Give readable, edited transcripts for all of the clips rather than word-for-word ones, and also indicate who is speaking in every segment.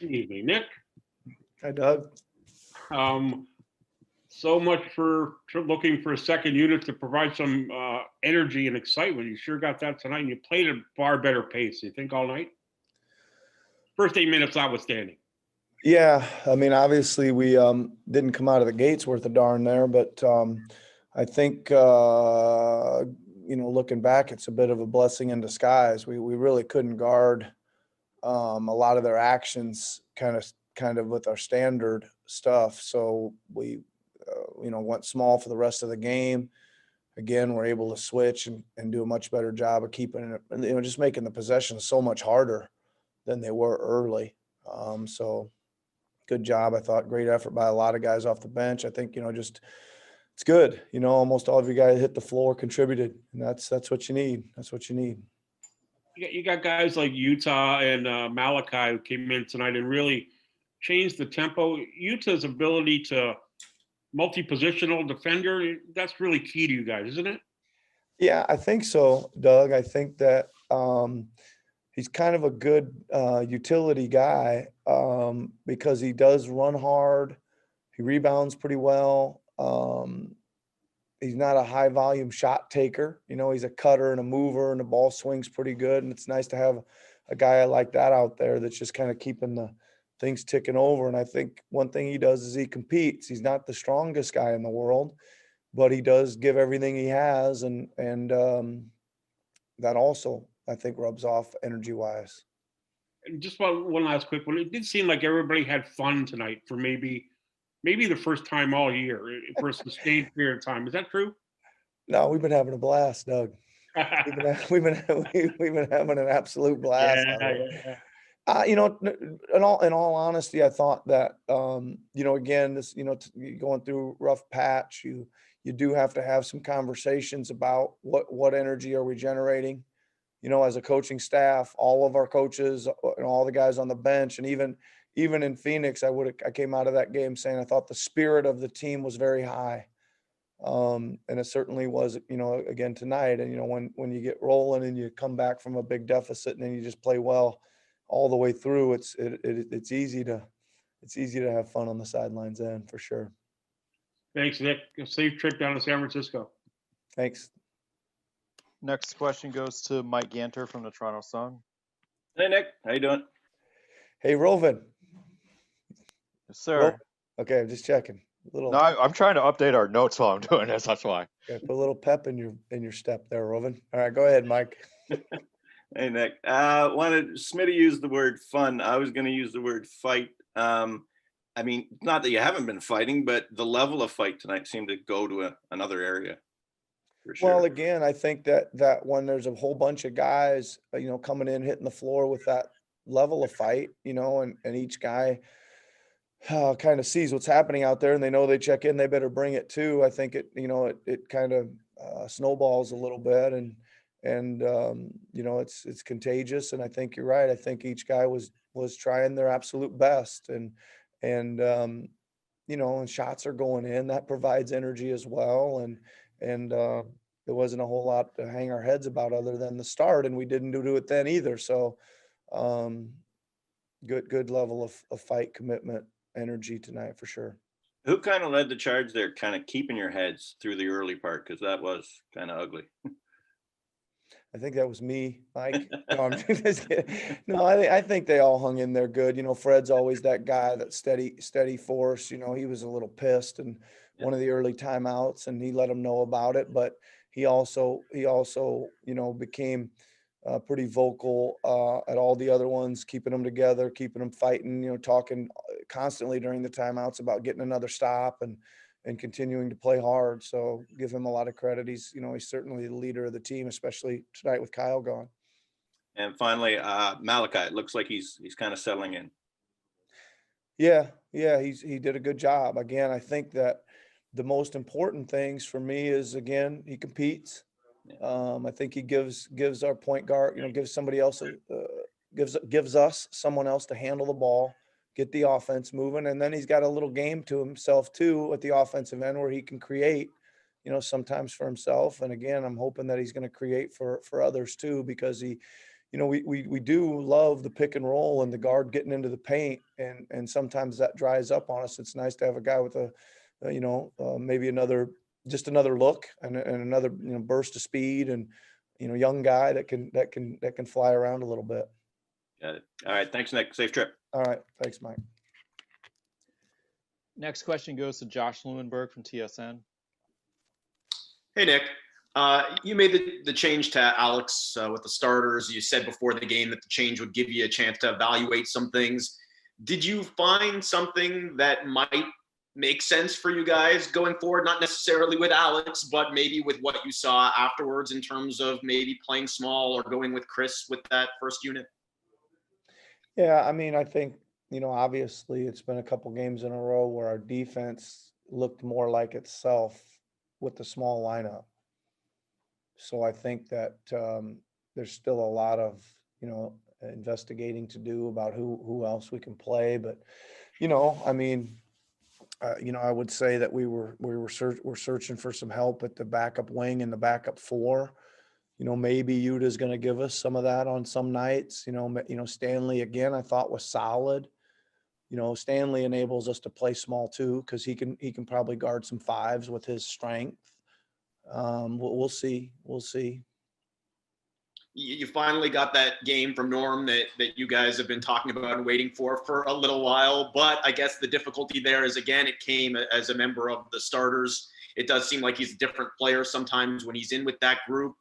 Speaker 1: Good evening, Nick.
Speaker 2: Hi, Doug.
Speaker 1: Um, so much for looking for a second unit to provide some energy and excitement. You sure got that tonight, and you played at a far better pace. You think all night? First 8 minutes notwithstanding.
Speaker 2: Yeah, I mean, obviously we didn't come out of the gates worth a darn there, but I think looking back, it's a bit of a blessing in disguise. We really couldn't guard a lot of their actions, kind of with our standard stuff. So we went small for the rest of the game. Again, we're able to switch and do a much better job of keeping it, and just making the possessions so much harder than they were early. So good job. I thought great effort by a lot of guys off the bench. I think, just it's good. Almost all of you guys hit the floor, contributed, and that's what you need. That's what you need.
Speaker 1: You got guys like Utah and Malachi who came in tonight and really changed the tempo. Utah's ability to multi-positional defender, that's really key to you guys, isn't it?
Speaker 2: Yeah, I think so, Doug. I think that he's kind of a good utility guy because he does run hard. He rebounds pretty well. He's not a high volume shot taker. He's a cutter and a mover, and the ball swings pretty good. And it's nice to have a guy like that out there that's just kind of keeping the things ticking over. And I think one thing he does is he competes. He's not the strongest guy in the world, but he does give everything he has. And that also, I think, rubs off energy wise.
Speaker 1: And just one last quick one. It did seem like everybody had fun tonight for maybe the first time all year for a sustained period of time. Is that true?
Speaker 2: No, we've been having a blast, Doug. We've been having an absolute blast.
Speaker 1: Yeah.
Speaker 2: In all honesty, I thought that again, this going through rough patch, you do have to have some conversations about what energy are we generating. As a coaching staff, all of our coaches and all the guys on the bench, and even in Phoenix, I came out of that game saying I thought the spirit of the team was very high. And it certainly was, again tonight. And when you get rolling and you come back from a big deficit and then you just play well all the way through, it's easy to have fun on the sidelines then, for sure.
Speaker 1: Thanks, Nick. A safe trip down to San Francisco.
Speaker 2: Thanks.
Speaker 3: Next question goes to Mike Ganter from the Toronto Sun.
Speaker 4: Hey, Nick. How you doing?
Speaker 2: Hey, Rovin.
Speaker 3: Yes, sir.
Speaker 2: Okay, I'm just checking.
Speaker 3: No, I'm trying to update our notes while I'm doing this. That's why.
Speaker 2: Okay, put a little pep in your step there, Rovin. All right, go ahead, Mike.
Speaker 4: Hey, Nick. Smitty used the word fun. I was going to use the word fight. I mean, not that you haven't been fighting, but the level of fight tonight seemed to go to another area. For sure.
Speaker 2: Well, again, I think that when there's a whole bunch of guys, coming in, hitting the floor with that level of fight, and each guy kind of sees what's happening out there and they know they check in, they better bring it too. I think it kind of snowballs a little bit and it's contagious. And I think you're right. I think each guy was trying their absolute best and shots are going in, that provides energy as well. And there wasn't a whole lot to hang our heads about other than the start, and we didn't do it then either. So good level of fight, commitment, energy tonight for sure.
Speaker 4: Who kind of led the charge there, kind of keeping your heads through the early part? Because that was kind of ugly.
Speaker 2: I think that was me, Mike. No, I'm just kidding. No, I think they all hung in there good. Fred's always that guy, that steady force. He was a little pissed in one of the early timeouts, and he let him know about it. But he also became pretty vocal at all the other ones, keeping them together, keeping them fighting. Talking constantly during the timeouts about getting another stop and continuing to play hard. So give him a lot of credit. He's certainly the leader of the team, especially tonight with Kyle gone.
Speaker 4: And finally, Malachi, it looks like he's kind of settling in.
Speaker 2: Yeah, he did a good job. Again, I think that the most important things for me is, again, he competes. I think he gives our point guard, gives somebody else, gives us someone else to handle the ball, get the offense moving. And then he's got a little game to himself too at the offensive end where he can create, sometimes for himself. And again, I'm hoping that he's going to create for others too, because he we do love the pick and roll and the guard getting into the paint, and sometimes that dries up on us. It's nice to have a guy with maybe just another look and another, burst of speed, and, young guy that can fly around a little bit.
Speaker 4: Got it. All right. Thanks, Nick. Safe trip.
Speaker 2: All right. Thanks, Mike.
Speaker 3: Next question goes to Josh Lewinberg from TSN.
Speaker 5: Hey, Nick. You made the change to Alex with the starters. You said before the game that the change would give you a chance to evaluate some things. Did you find something that might make sense for you guys going forward? Not necessarily with Alex, but maybe with what you saw afterwards in terms of maybe playing small or going with Chris with that first unit?
Speaker 2: Yeah, I mean, I think, obviously it's been a couple games in a row where our defense looked more like itself with the small lineup. So I think that there's still a lot of, investigating to do about who else we can play. But, I mean, I would say that we're searching for some help at the backup wing and the backup four. Maybe Utah's going to give us some of that on some nights. Stanley again, I thought was solid. Stanley enables us to play small too, because he can probably guard some fives with his strength. We'll see.
Speaker 5: You finally got that game from Norm that you guys have been talking about and waiting for a little while. But I guess the difficulty there is, again, it came as a member of the starters. It does seem like he's a different player sometimes when he's in with that group.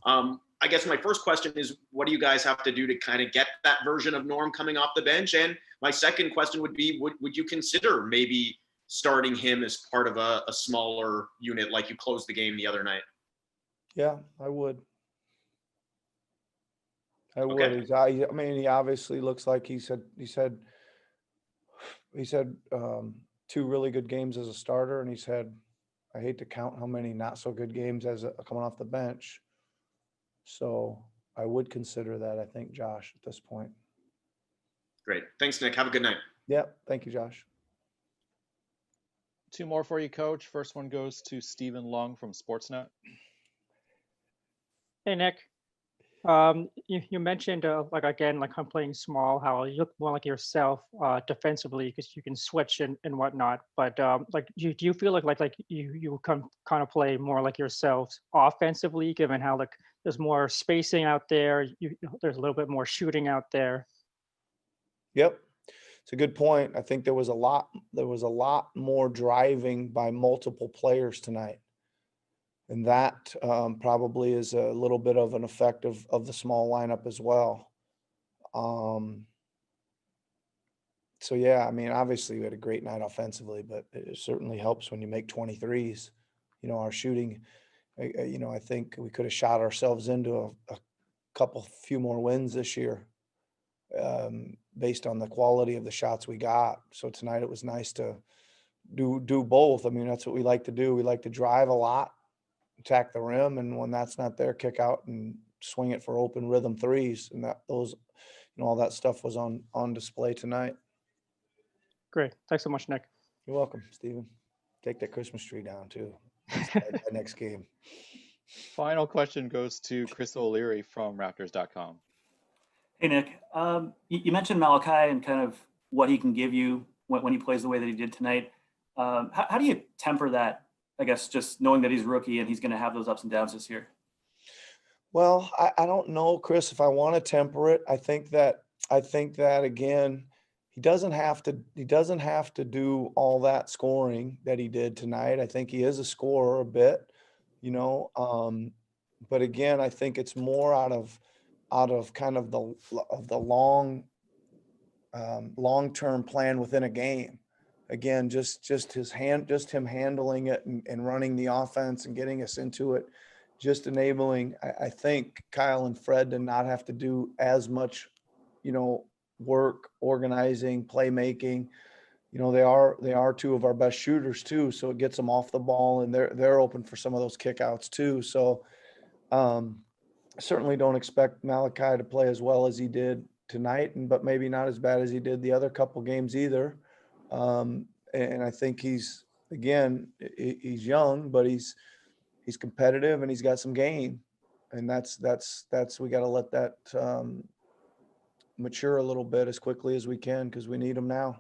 Speaker 5: I guess my first question is, what do you guys have to do to kind of get that version of Norm coming off the bench? And my second question would be, would you consider maybe starting him as part of a smaller unit like you closed the game the other night?
Speaker 2: Yeah, I would.
Speaker 5: Okay.
Speaker 2: I mean, he obviously looks like he's had 2 really good games as a starter, and he's had, I hate to count how many not so good games coming off the bench. So I would consider that, I think, Josh, at this point.
Speaker 5: Great. Thanks, Nick. Have a good night.
Speaker 2: Yep. Thank you, Josh.
Speaker 3: 2 more for you, Coach. First one goes to Stephen Lung from Sportsnet.
Speaker 6: Hey, Nick. You mentioned, again, I'm playing small, how you look more like yourself defensively because you can switch and whatnot. But do you feel like you kind of play more like yourselves offensively, given how there's more spacing out there, there's a little bit more shooting out there?
Speaker 2: Yep. It's a good point. I think there was a lot more driving by multiple players tonight. And that probably is a little bit of an effect of the small lineup as well. So, yeah, I mean, obviously we had a great night offensively, but it certainly helps when you make 23s. Our shooting, I think we could have shot ourselves into a few more wins this year based on the quality of the shots we got. So tonight it was nice to do both. I mean, that's what we like to do. We like to drive a lot, attack the rim, and when that's not there, kick out and swing it for open rhythm threes. And all that stuff was on display tonight.
Speaker 6: Great. Thanks so much, Nick.
Speaker 2: You're welcome, Steven. Take that Christmas tree down too. That next game.
Speaker 3: Final question goes to Chris O'Leary from Raptors.com.
Speaker 7: Hey, Nick. You mentioned Malachi and kind of what he can give you when he plays the way that he did tonight. How do you temper that, I guess, just knowing that he's a rookie and he's going to have those ups and downs this year?
Speaker 2: Well, I don't know, Chris, if I want to temper it. I think that again, he doesn't have to do all that scoring that he did tonight. I think he is a scorer a bit, but again, I think it's more out of kind of the long-term plan within a game. Again, just him handling it and running the offense and getting us into it, just enabling, I think, Kyle and Fred to not have to do as much, work, organizing, playmaking. They are 2 of our best shooters too, so it gets them off the ball, and they're open for some of those kickouts too. So certainly don't expect Malachi to play as well as he did tonight, but maybe not as bad as he did the other couple games either. And I think he's young, but he's competitive and he's got some game. And that's, we got to let that mature a little bit as quickly as we can because we need him now.